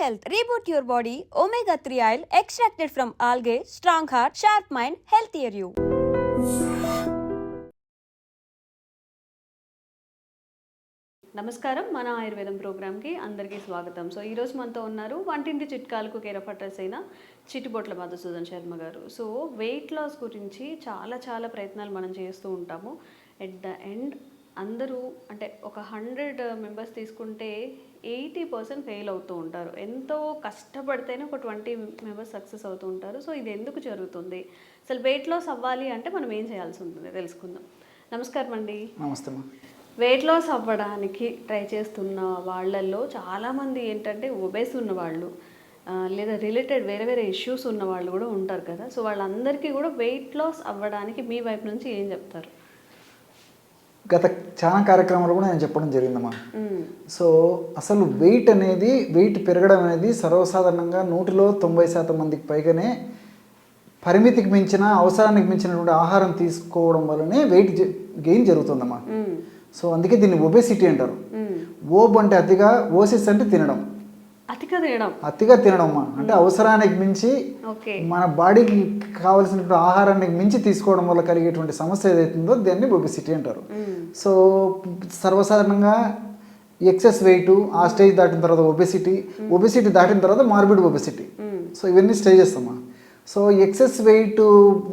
health. Reboot your body. Omega 3 oil extracted from algae. Strong heart, sharp mind, healthier you. నమస్కారం, మన ఆయుర్వేదం ప్రోగ్రామ్కి అందరికీ స్వాగతం. సో ఈరోజు మనతో ఉన్నారు వంటింటి చిట్కాలకు కేర్ ఆఫ్ అడ్రస్ అయిన చిట్టిబొట్ల మధుసూదన్ శర్మ గారు. సో వెయిట్ లాస్ గురించి చాలా ప్రయత్నాలు మనం చేస్తూ ఉంటాము. ఎట్ ద ఎండ్ అందరూ అంటే ఒక 100 మెంబర్స్ తీసుకుంటే 80% ఫెయిల్ అవుతూ ఉంటారు. ఎంతో కష్టపడితేనే ఒక 20 మెంబర్స్ సక్సెస్ అవుతూ ఉంటారు. సో ఇది ఎందుకు జరుగుతుంది, అసలు వెయిట్ లాస్ అవ్వాలి అంటే మనం ఏం చేయాల్సి ఉంటుంది తెలుసుకుందాం. నమస్కారం అండి. నమస్తే. వెయిట్ లాస్ అవ్వడానికి ట్రై చేస్తున్న వాళ్ళల్లో చాలామంది ఏంటంటే ఒబేస్ ఉన్న వాళ్ళు లేదా రిలేటెడ్ వేరే ఇష్యూస్ ఉన్న వాళ్ళు కూడా ఉంటారు కదా. సో వాళ్ళందరికీ కూడా వెయిట్ లాస్ అవ్వడానికి మీ వైపు నుంచి ఏం చెప్తారు? గత చాలా కార్యక్రమాలు కూడా నేను చెప్పడం జరిగిందమ్మా. సో అసలు వెయిట్ పెరగడం అనేది సర్వసాధారణంగా 100లో 90% మందికి పైగానే పరిమితికి మించిన అవసరానికి మించినటువంటి ఆహారం తీసుకోవడం వల్లనే వెయిట్ గెయిన్ జరుగుతుందమ్మా. సో అందుకే దీన్ని ఒబేసిటీ అంటారు. ఓబ్ అంటే అతిగా, ఓసిస్ అంటే తినడం. అతిగా తినడం అమ్మా అంటే అవసరానికి మించి మన బాడీకి కావలసినటువంటి ఆహారానికి మించి తీసుకోవడం వల్ల కలిగేటువంటి సమస్య ఏదైతుందో దాన్ని ఒబేసిటీ అంటారు. సో సర్వసాధారణంగా ఎక్సెస్ వెయిట్ ఆ స్టేజ్ దాటిన తర్వాత ఒబేసిటీ దాటిన తర్వాత మార్బిడ్ ఒబేసిటీ. సో ఇవన్నీ స్టేజెస్ అమ్మా. సో ఎక్సెస్ వెయిట్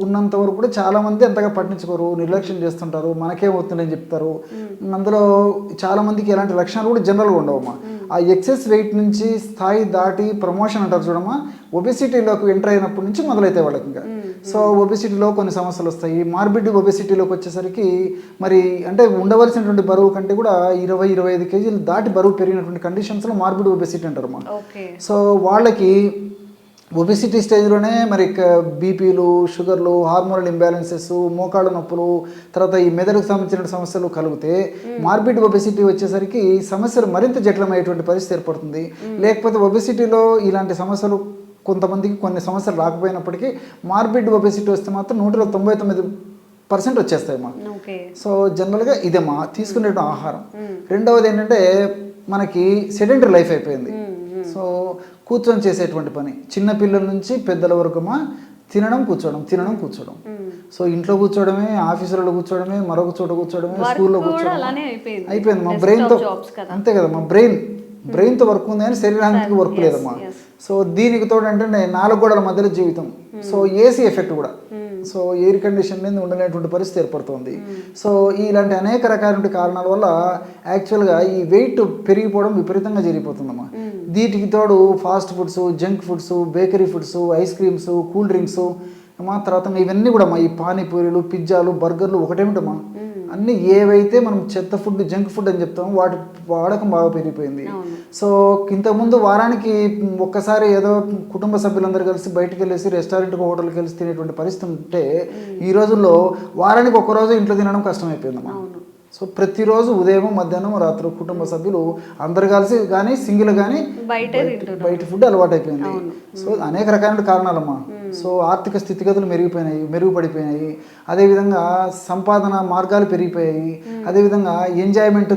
ఉన్నంత వరకు కూడా చాలామంది అంతగా పట్టించుకోరు, నిర్లక్ష్యం చేస్తుంటారు, మనకేమవుతుందని చెప్తారు. అందులో చాలామందికి ఎలాంటి లక్షణాలు కూడా జనరల్గా ఉండవమ్మా. ఆ ఎక్సెస్ వెయిట్ నుంచి స్థాయి దాటి ప్రమోషన్ అంటారు చూడమ్మా, ఒబేసిటీలోకి ఎంటర్ అయినప్పటి నుంచి మొదలైతాయి వాళ్ళకి. ఇంకా సో ఒబేసిటీలో కొన్ని సమస్యలు వస్తాయి. మార్బిడ్ ఒబేసిటీలోకి వచ్చేసరికి మరి అంటే ఉండవలసినటువంటి బరువు కంటే కూడా 20-25 కేజీలు దాటి బరువు పెరిగినటువంటి కండిషన్స్లో మార్బిడ్ ఒబేసిటీ అంటారమ్మా. సో వాళ్ళకి ఒబేసిటీ స్టేజ్లోనే మరి బీపీలు, షుగర్లు, హార్మోనల్ ఇంబ్యాలెన్సెస్, మోకాళ్ళ నొప్పులు, తర్వాత ఈ మెదడుకు సంబంధించిన సమస్యలు కలిగితే మార్బిడ్ ఒబేసిటీ వచ్చేసరికి సమస్యలు మరింత జటిలమయ్యేటువంటి పరిస్థితి ఏర్పడుతుంది. లేకపోతే ఒబేసిటీలో ఇలాంటి సమస్యలు కొంతమందికి కొన్ని సమస్యలు రాకపోయినప్పటికీ మార్బిడ్ ఒబేసిటీ వస్తే మాత్రం 100లో 99% వచ్చేస్తాయమ్మా. సో జనరల్గా ఇదేమ్మా తీసుకునే ఆహారం. రెండవది ఏంటంటే మనకి సెడెంటరీ లైఫ్ అయిపోయింది. సో కూర్చొని చేసేటువంటి పని చిన్న పిల్లల నుంచి పెద్దల వరకు తినడం కూర్చోవడం. సో ఇంట్లో కూర్చోవడమే, ఆఫీసులలో కూర్చోవడమే, మరొక చోట కూర్చోవడమే, స్కూల్లో కూర్చోవడం అయిపోయింది. మా బ్రెయిన్తో అంతే కదా, మా బ్రెయిన్తో వర్క్ ఉంది కానీ శరీరానికి వర్క్ లేదమ్మా. సో దీనికి తోడు అంటే 4 గోడల మధ్యలో జీవితం. సో ఏసీ ఎఫెక్ట్ కూడా, సో ఎయిర్ కండిషన్ మీద ఉండలేటువంటి పరిస్థితి ఏర్పడుతుంది. సో ఇలాంటి అనేక రకాల కారణాల వల్ల యాక్చువల్గా ఈ వెయిట్ పెరిగిపోవడం విపరీతంగా జరిగిపోతుందమ్మా. వీటికి తోడు fast foods, junk foods, bakery foods, ice creams, cool drinks తర్వాత ఇవన్నీ కూడా ఈ పానీపూరీలు, పిజ్జాలు, బర్గర్లు ఒకటేమిటమ్మా అన్నీ ఏవైతే మనం చెత్త ఫుడ్, జంక్ ఫుడ్ అని చెప్తామో వాటి వాడకం బాగా పెరిగిపోయింది. సో ఇంతకుముందు వారానికి ఒక్కసారి ఏదో కుటుంబ సభ్యులందరూ కలిసి బయటకు వెళ్ళేసి రెస్టారెంట్కి, హోటల్కి వెళ్ళి తినేటువంటి పరిస్థితి ఉంటే ఈ రోజుల్లో వారానికి ఒక్కరోజు ఇంట్లో తినడం కష్టమైపోయిందమ్మా. సో ప్రతిరోజు ఉదయం, మధ్యాహ్నం, రాత్రి కుటుంబ సభ్యులు అందరు కలిసి కానీ సింగిల్ కానీ బయట ఫుడ్ అలవాటు అయిపోయింది. సో అనేక రకాల కారణాలమ్మా. సో ఆర్థిక స్థితిగతులు మెరుగుపడిపోయినాయి. అదేవిధంగా సంపాదన మార్గాలు పెరిగిపోయాయి. అదేవిధంగా ఎంజాయ్మెంట్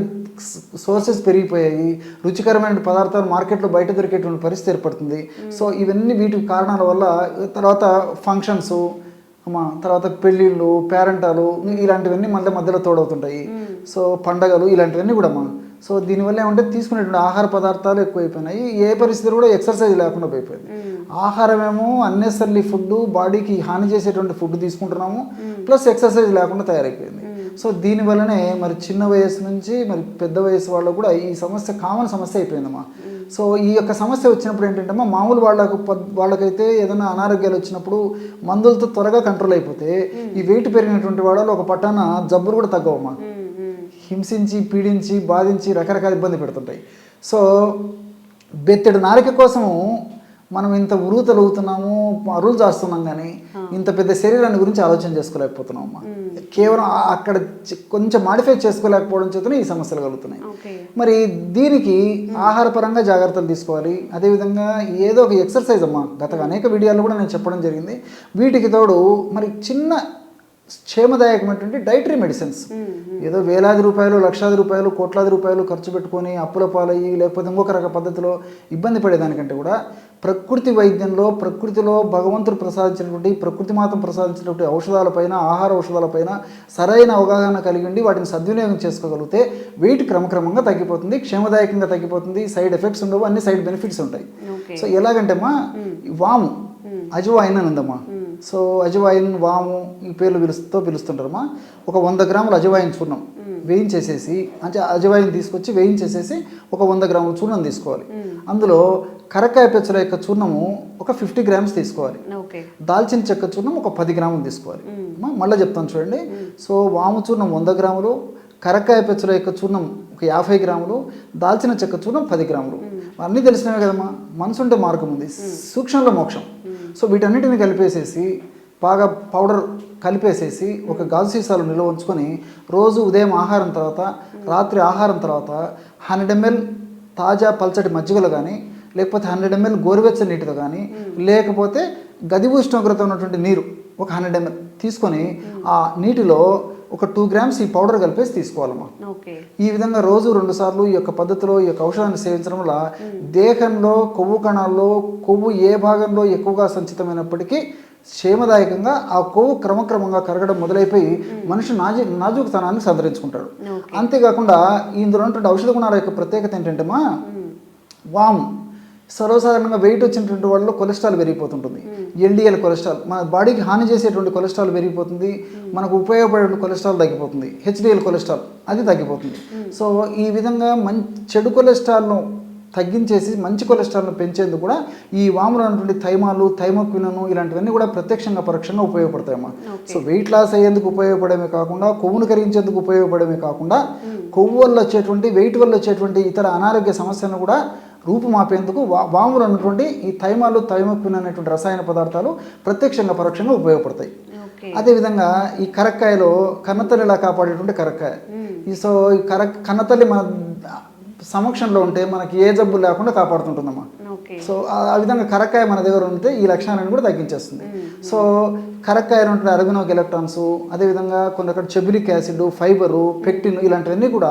సోర్సెస్ పెరిగిపోయాయి. రుచికరమైన పదార్థాలు మార్కెట్లో బయట దొరికేటువంటి పరిస్థితి ఏర్పడుతుంది. సో ఇవన్నీ వీటి కారణాల వల్ల తర్వాత ఫంక్షన్స్, తర్వాత పెళ్ళిళ్ళు, పేరెంటాలు ఇలాంటివన్నీ మధ్యలో తోడవుతుంటాయి. సో పండగలు ఇలాంటివన్నీ కూడా సో దీనివల్ల ఏమంటే తీసుకునేటువంటి ఆహార పదార్థాలు ఎక్కువైపోయినాయి. ఏ పరిస్థితులు కూడా ఎక్సర్సైజ్ లేకుండా అయిపోయింది. ఆహారం ఏమో అన్నెసరీ ఫుడ్, బాడీకి హాని చేసేటువంటి ఫుడ్ తీసుకుంటున్నాము, ప్లస్ ఎక్సర్సైజ్ లేకుండా తయారైపోయింది. సో దీనివల్లనే మరి చిన్న వయసు నుంచి మరి పెద్ద వయసు వాళ్ళకు కూడా ఈ సమస్య కామన్ సమస్య అయిపోయిందమ్మా. సో ఈ యొక్క సమస్య వచ్చినప్పుడు ఏంటంటే మామూలు వాళ్ళకైతే ఏదైనా అనారోగ్యాలు వచ్చినప్పుడు మందులతో త్వరగా కంట్రోల్ అయిపోతే ఈ వెయిట్ పెరిగినటువంటి వాళ్ళు ఒక పట్టాన జబ్బులు కూడా తగ్గవమ్మా. హింసించి, పీడించి, బాధించి రకరకాల ఇబ్బంది పెడుతుంటాయి. సో బెత్తెడు నారిక కోసము మనం ఇంత ఉరువు తలుగుతున్నాము, అరువులు చేస్తున్నాం, కానీ ఇంత పెద్ద శరీరాన్ని గురించి ఆలోచన చేసుకోలేకపోతున్నాం అమ్మా. కేవలం అక్కడ కొంచెం మాడిఫై చేసుకోలేకపోవడం చేతనే ఈ సమస్యలు కలుగుతున్నాయి. మరి దీనికి ఆహారపరంగా జాగ్రత్తలు తీసుకోవాలి. అదేవిధంగా ఏదో ఒక ఎక్సర్సైజ్ అమ్మా, గత అనేక వీడియోలు కూడా నేను చెప్పడం జరిగింది. వీటికి తోడు మరి చిన్న క్షేమదాయకమైనటువంటి డైటరీ మెడిసిన్స్. ఏదో వేలాది రూపాయలు, లక్షలాది రూపాయలు, కోట్లాది రూపాయలు ఖర్చు పెట్టుకొని అప్పుల పాలయ్యి లేకపోతే ఇంకొక రక పద్ధతిలో ఇబ్బంది పడేదానికంటే కూడా ప్రకృతి వైద్యంలో, ప్రకృతిలో భగవంతుడు ప్రసాదించినటువంటి, ప్రకృతి మాతం ప్రసాదించినటువంటి ఔషధాలపైన, ఆహార ఔషధాలపైన సరైన అవగాహన కలిగి ఉండి వాటిని సద్వినియోగం చేసుకోగలిగితే వెయిట్ క్రమక్రమంగా తగ్గిపోతుంది, క్షేమదాయకంగా తగ్గిపోతుంది, సైడ్ ఎఫెక్ట్స్ ఉండవు, అన్ని సైడ్ బెనిఫిట్స్ ఉంటాయి. సో ఎలాగంటే అమ్మా వాము, అజవాయిన్ అని ఉందమ్మా. సో అజవాయిన్, వాము ఈ పేర్లు పిలుస్తుంటారమ్మా. ఒక 100 గ్రాముల అజవాయిన్ చూర్ణం వేయించేసేసి, అంటే అజవాయిన్ తీసుకొచ్చి వేయించేసేసి ఒక 100 గ్రాముల చూర్ణం తీసుకోవాలి. అందులో కరక్కాయ పెచ్చల యొక్క చూర్ణము ఒక 50 గ్రామ్స్ తీసుకోవాలి. దాల్చిన చెక్క చూర్ణం ఒక 10 గ్రాములు తీసుకోవాలి. మళ్ళీ చెప్తాను చూడండి. సో వాము చూర్ణం 100 గ్రాములు, కరక్కాయ పెచ్చల యొక్క చూర్ణం ఒక 50 గ్రాములు, దాల్చిన చెక్క చూర్ణం 10 గ్రాములు. అన్నీ తెలిసినవే కదమ్మా. మనసు ఉంటే మార్గం ఉంది, సూక్ష్మంలో మోక్షం. సో వీటన్నిటిని కలిపేసేసి బాగా పౌడర్ కలిపేసేసి ఒక గాజు సీసాలో నిల్వ ఉంచుకొని రోజు ఉదయం ఆహారం తర్వాత, రాత్రి ఆహారం తర్వాత 100 ml తాజా పల్చటి మజ్జిగలో కానీ, లేకపోతే 100 ml గోరువెచ్చని నీటితో కానీ, లేకపోతే గది ఉష్ణోగ్రత ఉన్నటువంటి నీరు ఒక 100 ml తీసుకొని ఆ నీటిలో ఒక 2 గ్రామ్స్ ఈ పౌడర్ కలిపేసి తీసుకోవాలమ్మా. ఈ విధంగా రోజు 2 సార్లు ఈ యొక్క పద్ధతిలో ఈ యొక్క ఔషధాన్ని సేవించడం వల్ల దేహంలో కొవ్వు కణాల్లో కొవ్వు ఏ భాగంలో ఎక్కువగా సంచితమైనప్పటికీ క్షేమదాయకంగా ఆ కొవ్వు క్రమక్రమంగా కరగడం మొదలైపోయి మనిషి నాజూకుతనాన్ని సంతరించుకుంటాడు. అంతేకాకుండా ఇందులో ఉన్నటువంటి ఔషధ గుణాల యొక్క ప్రత్యేకత ఏంటంటే వాము సర్వసాధారణంగా వెయిట్ వచ్చినటువంటి వాళ్ళలో కొలెస్ట్రాల్ పెరిగిపోతుంటుంది. ఎల్డిఎల్ కొలెస్ట్రాల్, మన బాడీకి హాని చేసేటువంటి కొలెస్ట్రాల్ పెరిగిపోతుంది, మనకు ఉపయోగపడే కొలెస్ట్రాల్ తగ్గిపోతుంది, హెచ్డిఎల్ కొలెస్ట్రాల్ అది తగ్గిపోతుంది. సో ఈ విధంగా చెడు కొలెస్ట్రాల్ను తగ్గించేసి మంచి కొలెస్ట్రాల్ను పెంచేందుకు కూడా ఈ వాములో ఉన్నటువంటి థైమాలు, థైమోక్వినను ఇలాంటివన్నీ కూడా ప్రత్యక్షంగా పరోక్షంగా ఉపయోగపడతాయమ్మా. సో వెయిట్ లాస్ అయ్యేందుకు ఉపయోగపడమే కాకుండా, కొవ్వును కరిగించేందుకు ఉపయోగపడమే కాకుండా, కొవ్వు వల్ల వచ్చేటువంటి, వెయిట్ వల్ల వచ్చేటువంటి ఇతర అనారోగ్య సమస్యలను కూడా రూపుమాపేందుకు వాములో ఉన్నటువంటి ఈ థైమాలు, థైమోక్విన్ అనేటువంటి రసాయన పదార్థాలు ప్రత్యక్షంగా పరోక్షంగా ఉపయోగపడతాయి. అదేవిధంగా ఈ కరక్కాయలో కన్నతల్లిలా కాపాడేటువంటి కరక్కాయ. సో ఈ కన్నతల్లి మన సమక్షంలో ఉంటే మనకి ఏ జబ్బు లేకుండా కాపాడుతుంటుందమ్మా. సో ఆ విధంగా కరక్కాయ మన దగ్గర ఉంటే ఈ లక్షణాలను కూడా తగ్గించేస్తుంది. సో కరక్కాయలో ఉంటే అరబినోక్ ఎలక్ట్రాన్స్, అదేవిధంగా కొన్ని చెబులిక్ యాసిడ్, ఫైబరు, పెక్టిన్ ఇలాంటివన్నీ కూడా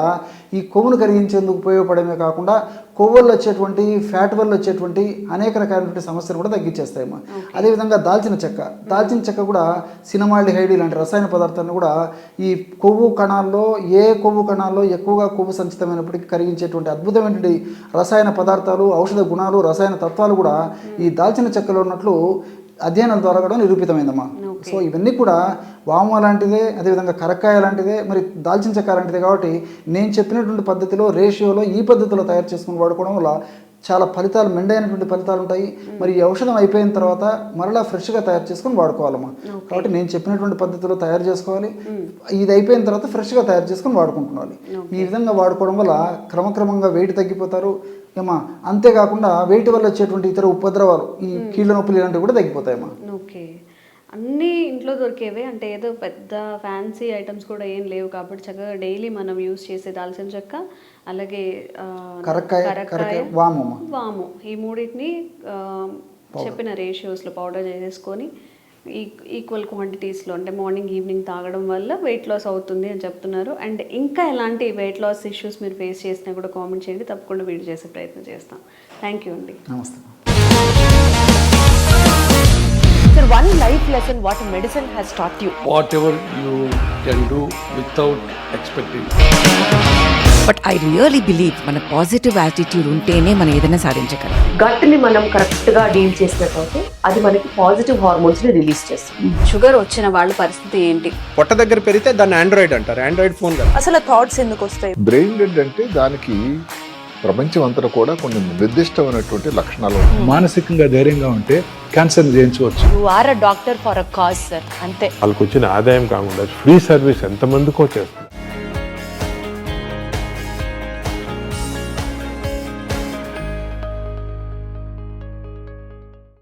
ఈ కొవ్వును కరిగించేందుకు ఉపయోగపడమే కాకుండా కొవ్వు వల్ల వచ్చేటువంటి, ఫ్యాట్ వల్ల వచ్చేటువంటి అనేక రకాలైనటువంటి సమస్యలు కూడా తగ్గించేస్తాయమ్మా. అదేవిధంగా దాల్చిన చెక్క కూడా సినమాల్డిహైడ్ ఇలాంటి రసాయన పదార్థాలను కూడా ఈ కొవ్వు కణాల్లో, ఏ కొవ్వు కణాల్లో ఎక్కువగా కొవ్వు సంచితమైనప్పటికీ కరిగించేటువంటి అద్భుతమైనటువంటి రసాయన పదార్థాలు, ఔషధ గుణాలు, రసాయన తత్వాలు కూడా ఈ దాల్చిన చెక్కలో ఉన్నట్లు అధ్యయనాల ద్వారా కూడా నిరూపితమైందమ్మా. సో ఇవన్నీ కూడా వాము లాంటిదే, అదేవిధంగా కరక్కాయ లాంటిదే, మరి దాల్చిన చెక్క లాంటిదే. కాబట్టి నేను చెప్పినటువంటి పద్ధతిలో, రేషియోలో, ఈ పద్ధతిలో తయారు చేసుకుని వాడుకోవడం వల్ల చాలా ఫలితాలు, మెండైనటువంటి ఫలితాలు ఉంటాయి. మరి ఈ ఔషధం అయిపోయిన తర్వాత మరలా ఫ్రెష్గా తయారు చేసుకొని వాడుకోవాలమ్మా. కాబట్టి నేను చెప్పినటువంటి పద్ధతిలో తయారు చేసుకోవాలి, ఇది అయిపోయిన తర్వాత ఫ్రెష్గా తయారు చేసుకొని వాడుకుంటున్నాను. ఈ విధంగా వాడుకోవడం వల్ల క్రమక్రమంగా వెయిట్ తగ్గిపోతారు ఏమా. అంతేకాకుండా వెయిట్ వల్ల వచ్చేటువంటి ఇతర ఉపద్రవాలు, ఈ కీళ్ళ నొప్పులు ఇలాంటివి కూడా తగ్గిపోతాయమ్మా. ఓకే, అన్నీ ఇంట్లో దొరికేవే, అంటే ఏదో పెద్ద ఫ్యాన్సీ ఐటమ్స్ కూడా ఏం లేవు. కాబట్టి చక్కగా డైలీ మనం యూజ్ చేసే దాల్చిన చెక్క, అలాగే కరక్కాయ, వాము, ఈ మూడింటిని చెప్పిన రేషియోస్లో పౌడర్ చేసేసుకొని ఈక్వల్ క్వాంటిటీస్లో, అంటే మార్నింగ్ ఈవినింగ్ తాగడం వల్ల వెయిట్ లాస్ అవుతుంది అని చెప్తున్నారు. అండ్ ఇంకా ఎలాంటి వెయిట్ లాస్ ఇష్యూస్ మీరు ఫేస్ చేసినా కూడా కామెంట్ చేయండి, తప్పకుండా వీడియో చేసే ప్రయత్నం చేస్తాం. థ్యాంక్ యూ అండి. నమస్తే. Sir, one life lesson what medicine has taught you. Whatever you can do without expecting. But I really believe మన పాజిటివ్ యాటిట్యూడ్ ఉంటేనే మనం ఏదైనా సాధించగలం. గట్ని మనం కరెక్ట్గా డీల్ చేసినట్లయితే అది మనకి పాజిటివ్ హార్మోన్స్ని రిలీజ్ చేస్తుంది. షుగర్ వచ్చిన వాళ్ళ పరిస్థితి ఏంటి? పొట్ట దగ్గర పెరిగితే దాన్ని ఆండ్రాయిడ్ అంటారు, ఆండ్రాయిడ్ ఫోన్ కదా. అసలు థాట్స్ ఎందుకు వస్తాయి? బ్రెయిన్ డెడ్ అంటే దానికి ప్రపంచం అంతా కూడా కొన్ని నిర్దిష్టమైనటువంటి లక్షణాలు ఉన్నాయి. మానసికంగా ధైర్యంగా ఉంటే క్యాన్సర్ జయించవచ్చు. You are a doctor for a cause sir, అంతే. వాళ్ళకి వచ్చిన ఆదాయం కాకుండా ఫ్రీ సర్వీస్ ఎంతమందికో చేస్తుంది.